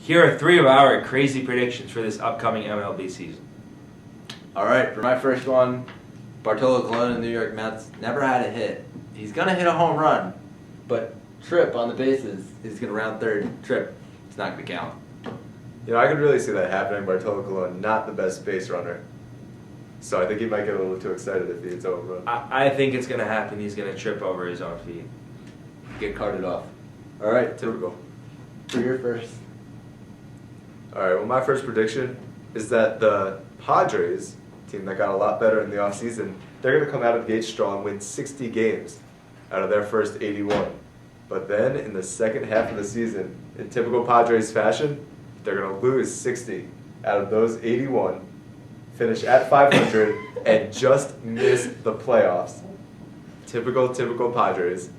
Here are 3 of our crazy predictions for this upcoming MLB season. All right, for my first one, Bartolo Colon and the New York Mets never had a hit. He's going to hit a home run, but Tripp on the bases is going to round third. Tripp, it's not going to count. You know, I could really see that happening. Bartolo Colon, not the best base runner. So I think he might get a little too excited if he hits a home run. I think it's going to happen. He's going to trip over his own feet. Get carted off. All right, Typical. for your first. All right, well, my first prediction is that the Padres, team that got a lot better in the offseason, they're going to come out of the gate strong and win 60 games out of their first 81. But then in the second half of the season, in typical Padres fashion, they're going to lose 60 out of those 81, finish at 500, and just miss the playoffs. Typical Padres.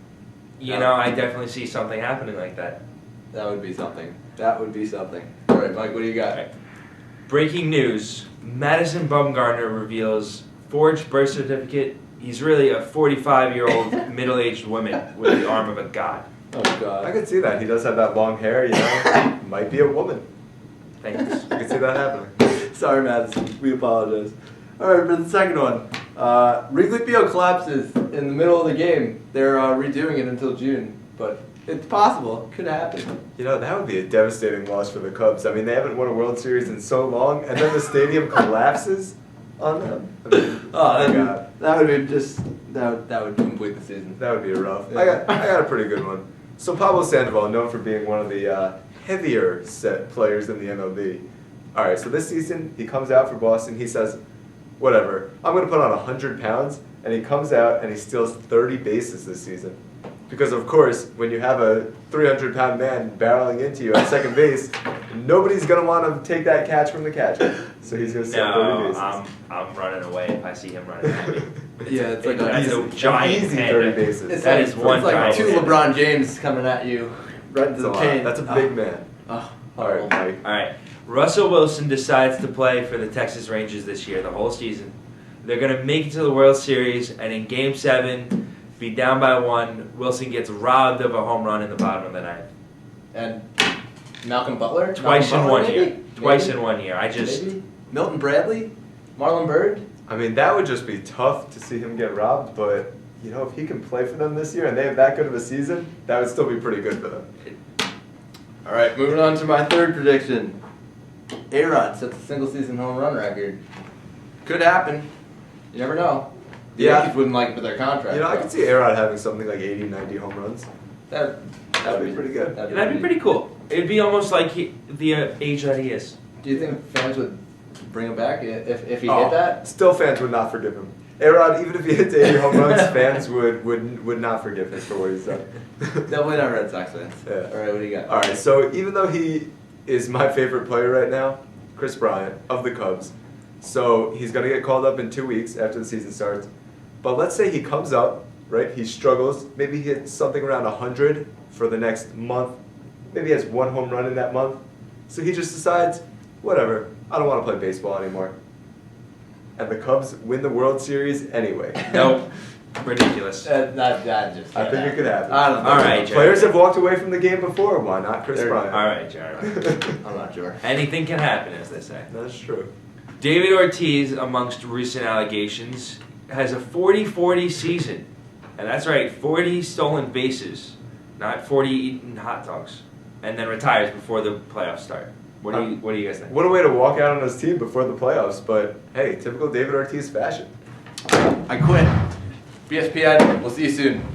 You know, I definitely see something happening like that. That would be something. All right, Mike, what do you got? Right. Breaking news. Madison Bumgarner reveals forged birth certificate. He's really a 45-year-old middle-aged woman with the arm of a god. Oh, God. I could see that. He does have that long hair, you know. Might be a woman. Thanks. I could see that happening. Sorry, Madison. We apologize. All right, for the second one. Wrigley Field collapses in the middle of the game. They're redoing it until June, but it's possible. Could happen. You know, that would be a devastating loss for the Cubs. I mean, they haven't won a World Series in so long, and then the stadium collapses on them. I mean, That would be just that would complete the season. that would be rough. Yeah. I got a pretty good one. So Pablo Sandoval, known for being one of the heavier set players in the MLB. All right, so this season he comes out for Boston. He says, "Whatever, I'm going to put on 100 pounds," and he comes out and he steals 30 bases this season. Because of course, when you have a 300-pound man barreling into you at second base, nobody's going to want to take that catch from the catcher. So he's going to steal 30 bases. I'm running away if I see him running at me. Yeah, it's like That's a, a giant easy panda. 30 bases. it's That like, is one it's like giant two panda. LeBron James coming at you right into the paint. That's a big man. Oh, All right, Mike. All right. Russell Wilson decides to play for the Texas Rangers this year, the whole season. They're going to make it to the World Series, and in Game 7, be down by 1. Wilson gets robbed of a home run in the bottom of the ninth. And Malcolm Butler? Twice in Malcolm one Butler, year. maybe? Twice Maybe? in 1 year. Maybe? Milton Bradley? Marlon Byrd? I mean, that would just be tough to see him get robbed, but, you know, if he can play for them this year and they have that good of a season, that would still be pretty good for them. All right, moving on to my third prediction. A-Rod sets a single-season home run record. Could happen. You never know. The Yeah. Yankees wouldn't like it with their contract. You know, I though. could see A-Rod having something like 80, 90 home runs. That That'd be pretty good. That'd be pretty cool. It'd be almost like the age that he is. Do you think fans would bring him back if he Oh, hit that? Still, fans would not forgive him. A-Rod, even if he hits 80 home runs, fans would not forgive him for what he's done. Definitely not Red Sox fans. Yeah. All right, what do you got? All right, so even though he is my favorite player right now, Chris Bryant of the Cubs, so he's going to get called up in 2 weeks after the season starts. But let's say he comes up, right? He struggles. Maybe he hits something around 100 for the next month. Maybe he has 1 home run in that month. So he just decides, whatever, I don't want to play baseball anymore. And the Cubs win the World Series anyway. Nope. Ridiculous. That just I think it could happen. I don't know. All right, Jared. Players have walked away from the game before. Why not Chris Bryant? All right, Jared. I'm not sure. Anything can happen, as they say. That's true. David Ortiz, amongst recent allegations, has a 40-40 season. And that's right, 40 stolen bases, not 40 eaten hot dogs. And then retires before the playoffs start. What do you guys think? What a way to walk out on his team before the playoffs, but hey, typical David Ortiz fashion. I quit. BSPN, we'll see you soon.